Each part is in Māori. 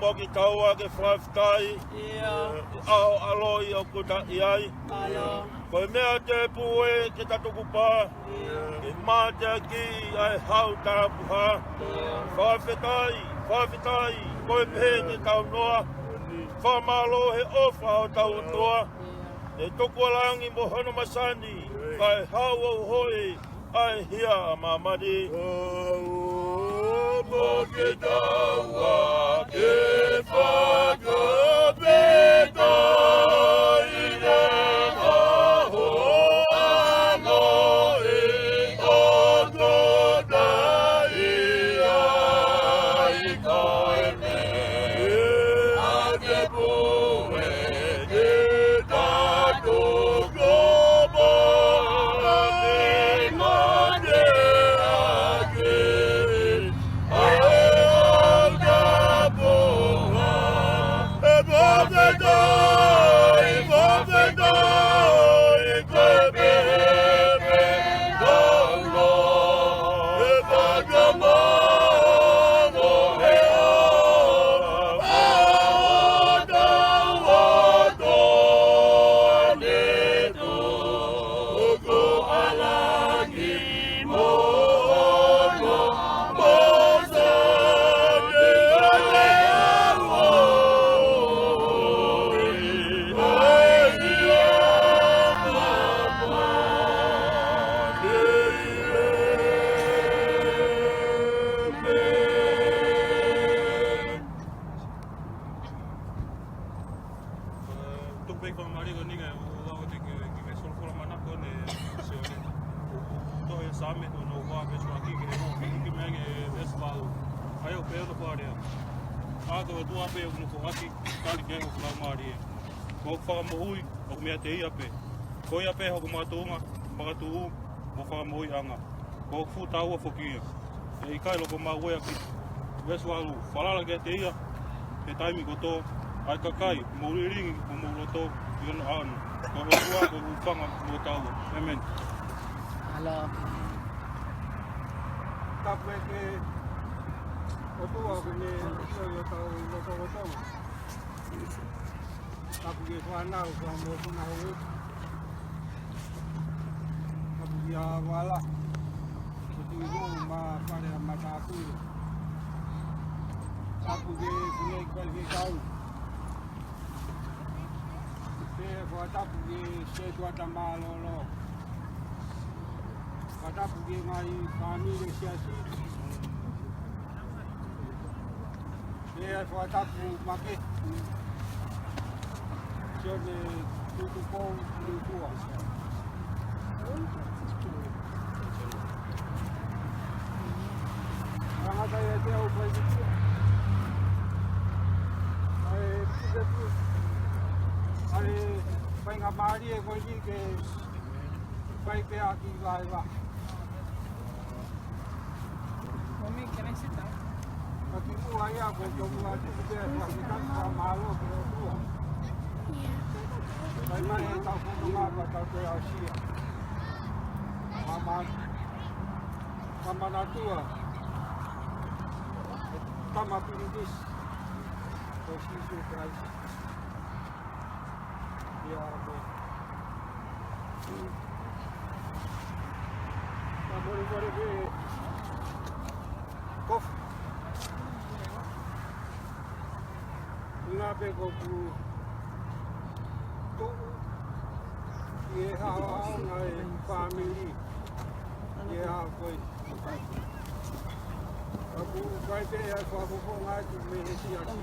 mo ki taua ke FAKAFETA'I. Ao aloi o kuta iai. Koe mea te pue ke tatuku pā. Ke mate ki ai hau tarapuha. FAKAFETA'I, koe pehe te tau noa. Whamalo he ofa o tau noa. E toko alangi mo hono masani. Kai hau au hoi ai hia a mamani. Mo ke taua ke FAKAFETA'I ne aho ano e toko dai ai kai me. A te pue te tato globo te mate ake. Tukpei kwa marigo ninga o lago te ki me solfola manako ne Sione. To e same to no wa be swa ki ke no ki menge vespalu. Ai o peo no parea. A to tu ape no ko aki kali ke o la mari. Ko fa mo hui o me te ia pe. Ko ia pe ho ko matunga, ma tu mo fa mo anga. Ko fu ta o fokia. E kai lo ko ma we aki. Vespalu, fala ke te ia. Te taimi ko to ai kakai, mo ringi ko mo loto yon an. Ko tua ko fanga mo tau. Amen. Hello. Tape ke o tua ko ne yo tau loto. Tape ke whanau ko mo tuna ho. Tape ya wala. Ko tu ma pare ma tapu. Tape ke kune ke kau. Ko tapu ki se tua tamalolo. Ko tapu ki ngai famile siasi. Ko tapu make. Sione tutu pou lutua. Rangata ia te au pai tutua. Ai putetu. Ai pai ngā maari e koe ki ke pai pēa ki lai wa. Mommy, can I sit down? Ka ki mua ia koe ki o mua tuku pēa ka ki taki ka mālo ki o tua. Pai mai e tau kono ngā ka tau te au sia. Ka mana tua. Tama piridis. Ko sisu Christ. Ya, boleh ke kof. Ngape ko ku tu ye hawa ngai family ye ha koi. Aku kai te ya ko ko ngai tu me si aki.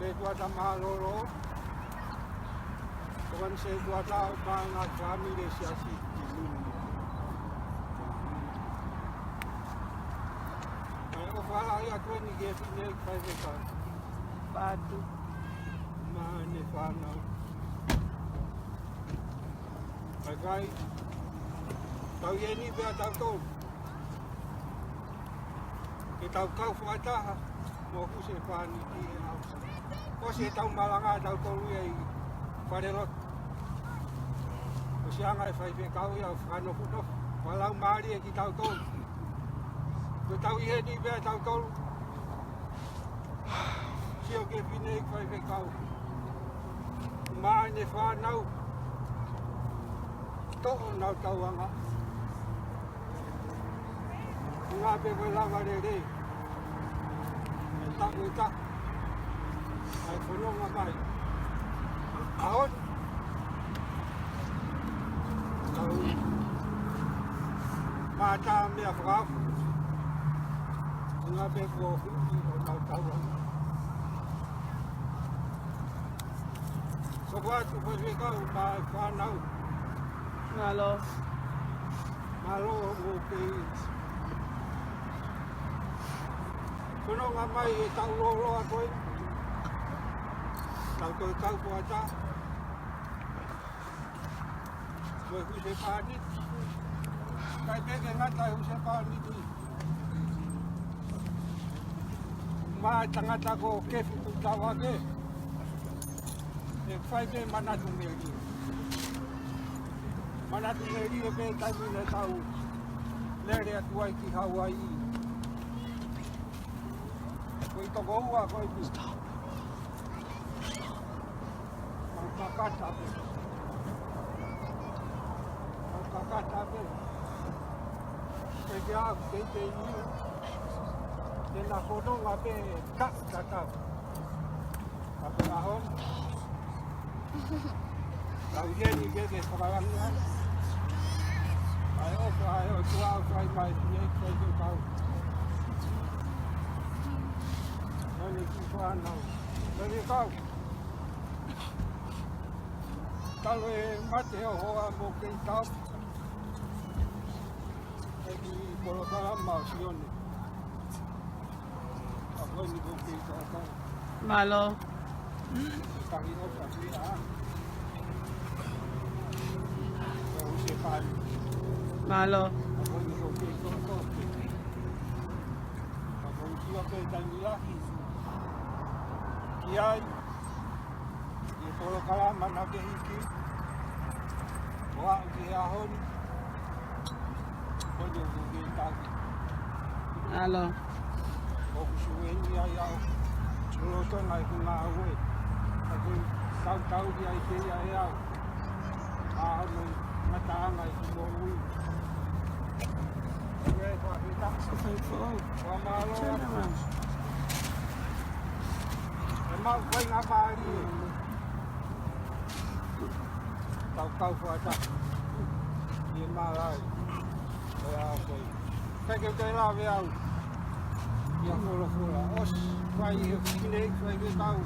Se tua tamalolo. Tuan se tua tau panga family siasi. Ai fala ia ko ni ke ni kai ve ka. Patu. Mane fana. Kai tau ye ni be tau to. Ke tau kau fata mo ku se fani ki. Ko se tau malanga tau tolu ai wharerot. Ko se anga e whai whekau ia whano puto. Walau maari e ki tau tolu. Ko tau I he ni bea tau tolu. Sio ke whine I whai whekau. Maa ne whanau. To'o nau tauanga. Ngā pe koe langa re re. E taku e taku. Ai whanonga mai. Ahon. Tau. Mātā mea whakafu. Ngā pe koe whiti o tau tauanga. Soko atu koe whekau mai whanau. Malo. Malo o ke Whanonga mai e tau loloa koe. Tau koe kau po ata. Koe huse pānit. Kai peke ngata huse pānit I. Maa tangata ko kefu tu tawa ke. E whai pe manatu me ri. Manatu me ri e pe taimine tau. Lere atu ai ki Hawaii. Koe toko ua koe pi. Mau kakata pe. Mau kakata pe. Koe te aku te te iu. Tēnā whanonga pe tak kakau. Kape ahon. Tau ieni keke whakarangi ai. Ai oka ai o tuau whai mai pie koe te kau. Nani ki whanau. Nani kau. Talo e mate o hoa mo kei tau. E ki polo karama o Sione. A koe ni ko kei tau. Malo. Tangi o ka ki a. O se pali. Malo. A koe ni ko kei tau. A koe si o kei tangi a. Ki ai. I polo karama na ke hiki. Wa ki ahon. Koe ni ko kei tangi. Malo. O kusueni ai au. Loto nai ku ngā ue. Aku tau ki ai te ai au. Ahonu ngataanga I ku mo ui. Kue kua hita. Kua malo atu. E mau koe ngā pāri e. Tau whata. I e mārai. Koe au koe. Keke te lawe au. Ia whola. Os, whai e whine, whai e tau.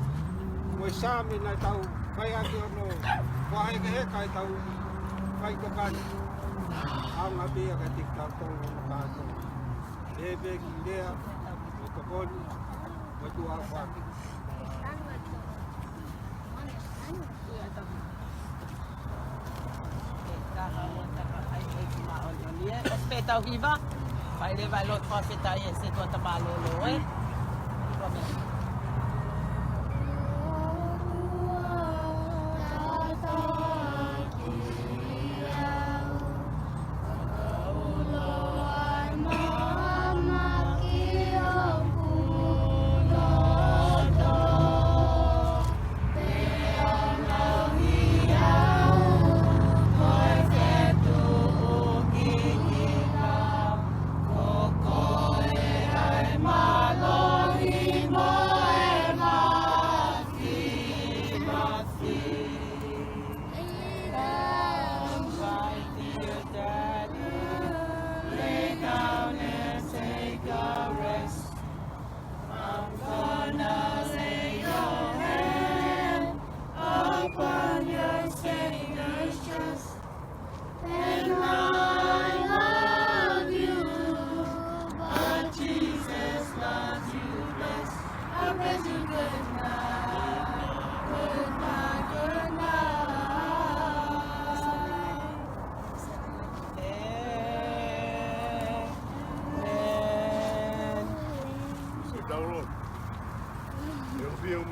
Moe sāmi nai tau, whai ake ono. Whai ke hekai tau, whai tokani. Au ngā bea ka tik tau tongo na kātou. E beki lea, e tokoni, e tu au whaki. Hospital viva. Vai levar LOTU para FAKAFETA'I esse do Tamalolo, hein?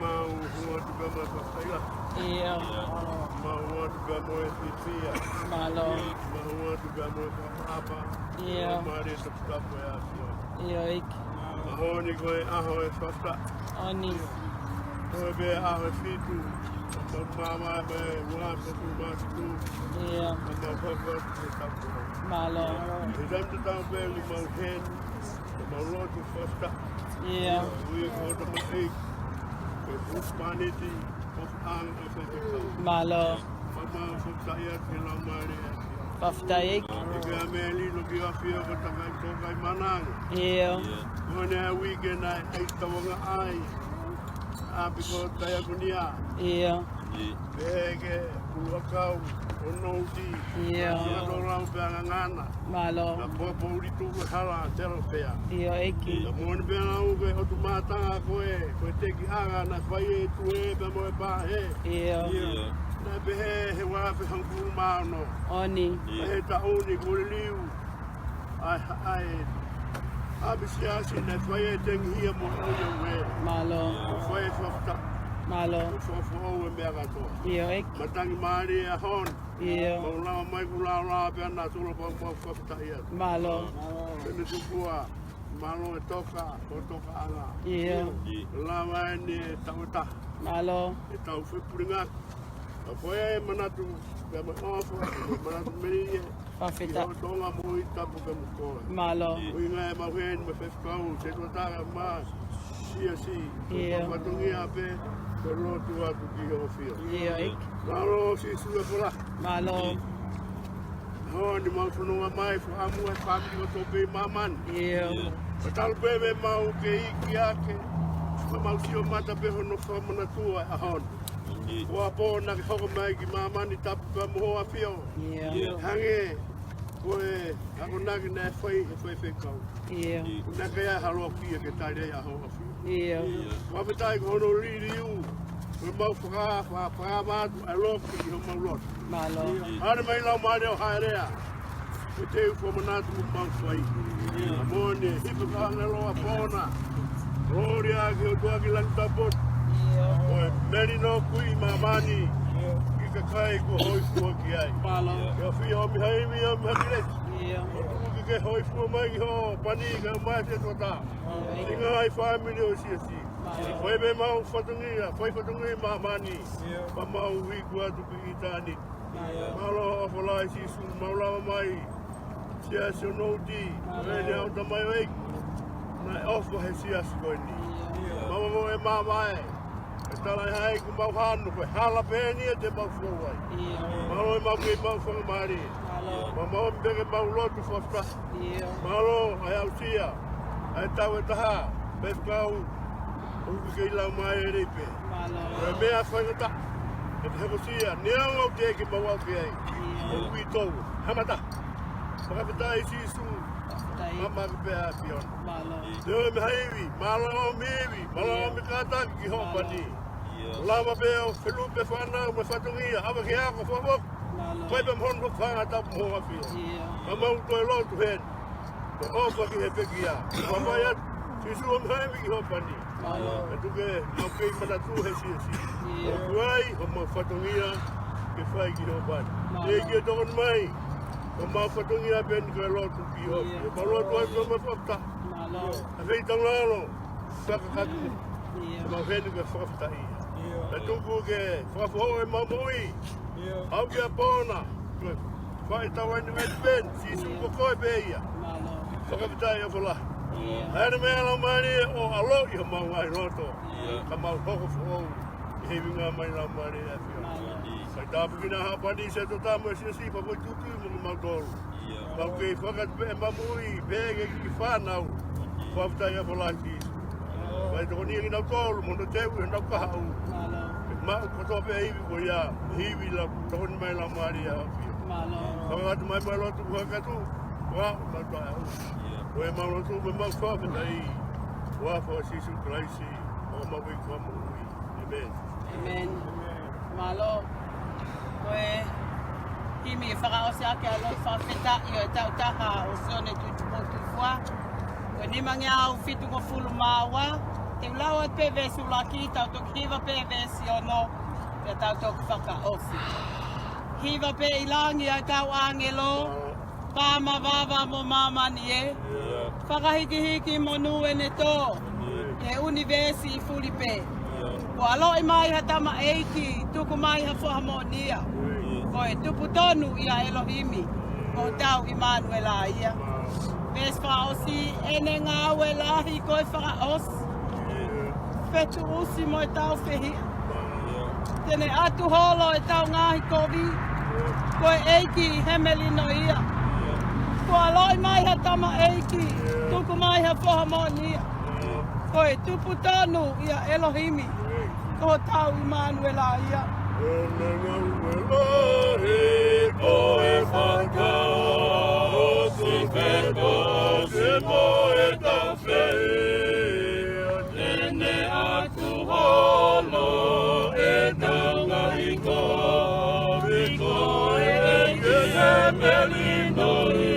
Mau hunga tu gama ka kai la. Iya. Mau tu gamoe fifia. Malo. Mahua tu gamoe apa. Ia. Mari tu kapo ya fio. Ia ik. Ahoni koe aho e fasta. Oni. Koe be aho e fitu. Mama be ua tu matu. Ia. Mama papa tu kapo. Malo. E dam tu tau be li mau hen. Mau lotu fasta. Ia. Ui ko tu mai. Ke uspaniti. Of ang e festa. Malo. Mama fasta ia te la mari. FAKAFETA'I. Ika meli no ki afia ko takai tokai manang. Ia. Mone a weekend ai tawanga ai. Api ko taya kunia. Ia. Bege kuakau onouti. Ia. Ko rau peanga ngana. Malo. Na popo uri tu hala tero pea. Ia iki. Na mone peanga u ke o tu matanga koe. Koe teki anga na whai e tu e pe moe pa he. Ia. Na behe he wape hangkuru maano. Oni. He ta uni kore liu. Ai. Abi siasi na whai e tengi hia mo oia ue. Malo. Whai e whafta. Malo. Whafta oue mea katoa. Ia iki. Matangi maari e hon. Ia. Maulawa mai kulaula pe ana tula pa whafta ia. Malo. Pene tukua. Malo e toka. O toka anga. Ia. Lama e ni e tauta. Malo. E tau whipuringa. A whai e manatu. Pea mai ofa. Manatu meri e. FAKAFETA'I. Tonga mo i tapu ka mukoa. Malo. Ui ngai mawhen me whewhkau, te tuatara ma sia si. Ia. Matungi a pe, te lotu atu ki ho fio. Ia iki. Naro si sua pula. Malo. Ho ni mau whanonga mai, fu amu e whamiri o tope i maman. Ia. Patalu pe me mau ke iki ake. Ma mau si o mata pe hono whamana tua a hon. Ua po na ki hoko mai ki maman i tapu ka moho a fio. Ia. Hange, koe, ako naki na e whewhekau. Ia. Nā kaya haro kia ke taere a hoa whiu. Ia. Wapetai ko hono riri iu. Koe mau whakamātu a loki i ho mau lotu. Malo. Hare mai lau maare o haerea. Koe te u whamanatu mo mau whai. A mone, hipa kāna loa pōna. Rōri a ki o tuaki langi tapot. Ia. Koe meri no kui mamani. Ki ka kai ko hoi fua ki ai. Malo. Kia whia o mihaimi o mihakireti. Ia. Tuki ke hoi fua mai ki ho pani ka mai te tota. Inga ai whaemiri o siasi. Koe me mau whatungia, koe whatungia mamani. Ma mau hiku atu ki i tāni. Malo o whalai sisu, maulawa mai. Siasi o nouti, rene au tamai wei. Nai ofa he siasi koe ni. Mama mo e mamae. E talai hai ku mau hanu koe. Hala pēnia te mau fuawai. Ia. Malo e mau kei mau whangamari. Malo. Ma mau mbege mau lotu whafta. Ia. Malo ai au sia. Ai tau e taha. Pefkau. Uki kei lau mai e reipe. Malo. Koe mea whaingata. E te heko sia. Nea ngau te eke mau au ke ai. O ui tau. Hamata. FAKAFETA'I sisu. FAKAFETA'I. Mama ke pēa pion. Malo. Te oi me haiwi. Malo o mewi. Malo o me kātaki ki hopani. Lama pēa o whelupe whanau me whatungia. Awa ke ako whawok. Malo. Koe pe mhono whanga tapu hoa whia. Ia. Ma mau koe lotu hen. Te opa ki he pekia. Ma mai atu. Sisu o mhaiwi ki hopani. Malo. E tuke au kei manatu he siasi. Ia. O kuai o mau whatungia ke whai ki hopani. Malo. E ki e tokon mai. O mau whatungia pen koe lotu ki hopi. E mau lotu atu o mau whapta. Malo. A whei tanglalo. Whakakatu. Ia. E mau henu ke FAKAFETA'I. E tuku ke whafoho e mamui. Au kia pōna. Whai tawa ni wet pen. Sisu ko koe pe ia. Malo. FAKAFETA'I o whala. Ia. Hēne mea lau mani o alo i ho mau ngai roto. Ka mau hoko whou. I hewi ngā mai lau mani e whio. Malo. Kai tāpu ki nā hapani se to tāmu e sia sipa koi tuku mo mau tolu. Mau kei whakat pe mamui pēge ki whānau. FAKAFETA'I o whala ki. Kai toko ni nau tolu mo no tewu e nau kahau. Malo. Mau katoa pe hiwi ko ia. Hiwi lau toko ni mai lau mani e whio. Malo. Whakatu mai mai lotu whakatu. Wau, nau tae au. Koe mau lotu me mau FAKAFETA'I. Wafo sisu kraisi. O mau i kua mui. Amen. Amen. Malo. Koe. Kimi e whakaose ake a lotu FAKAFETA'I o e tau taha o Sione tuitua. Koe ni mangi au fitu ko fulu maua. Te ulaua pevesi ulaki tau toki hiva pevesi ono. Te tau toki whakaose. hiva pe ilangi ai tau angelo. Pama vava mo mama ni e. Whakahiki mo nue ne tō. E universi Filipe. Ko aloi mai ha tama eiki, tuku mai ha whahamonia. Ko e tupu tonu ia Elohimi. Ko tau Immanuel a ia. Ves whaosi ene ngā ue lahi koe whakaos. Whetu usi mo e tau whehi. Tene atu holo e tau ngahi kovi. Ko e eiki hemeli no ia. Ko aloi mai ha tama eiki, tuku mai ha whahamonia. Ko e tupu tonu ia Elohimi. Ko tau Immanuel a ia. Ko e whakaosi whetosi mo e tau whea. Tene atu holo e tau ngahi kovi. Ko e eiki hemeli no ia.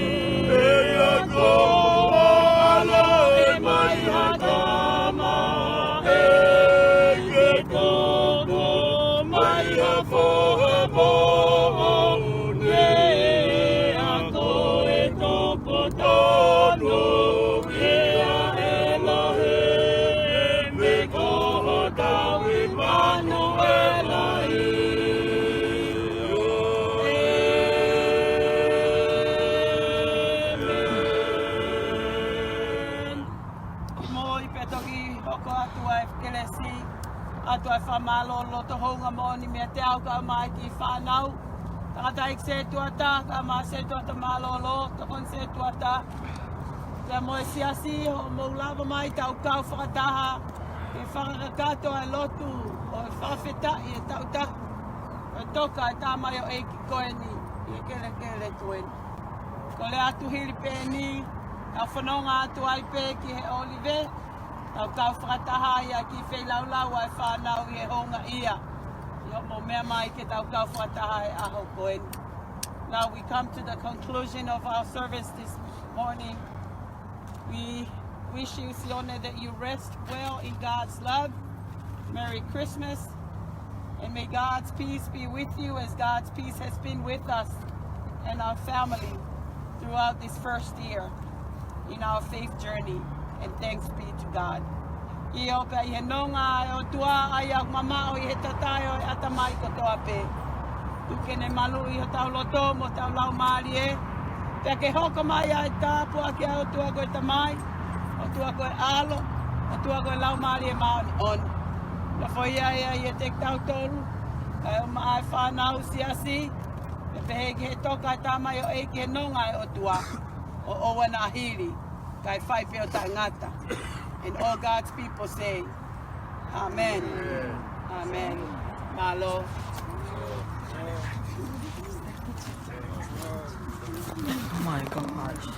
Atu ai whamalo loto honga moni mea te au ka mai ki whanau. Tangata ik se tuata, ka maa se tuata malolo, tokon se tuata. Te moe siasi ho mou lava mai tau kau whakataha. E whakakato ai lotu o e FAKAFETA'I e tauta. E toka e tāmai o eiki koe ni, i kele kele tuen. Ko le atu hiri pēni, au whanonga atu ai pē ki he olive. Tau kau whakataha ia ki whelaulau ai whanau i e honga ia. I mo mea mai ke tau kau whakataha e aho koen. Now we come to the conclusion of our service this morning. We wish you, Sione, that you rest well in God's love. Merry Christmas. And may God's peace be with you as God's peace has been with us and our family throughout this first year in our faith journey. And thanks be to God. I ope i he nonga o tua ai au mamao i he tatai o e atamai katoa pe. Tuke ne malu i ho tau loto mo tau lau maari e. Pea ke hoko mai ai tāpu a ke au tua koe tamai, o tua koe alo, o tua koe lau maari e maoni on. Na foi ai ai e te tau tolu, kai o maai whanau siasi, e pehe ki he toka ai tamai o eiki he nonga e o tua, o owa na hiri. Kai whai peo ta ngata. And all God's people say, Amen. Amen. Malo. My God.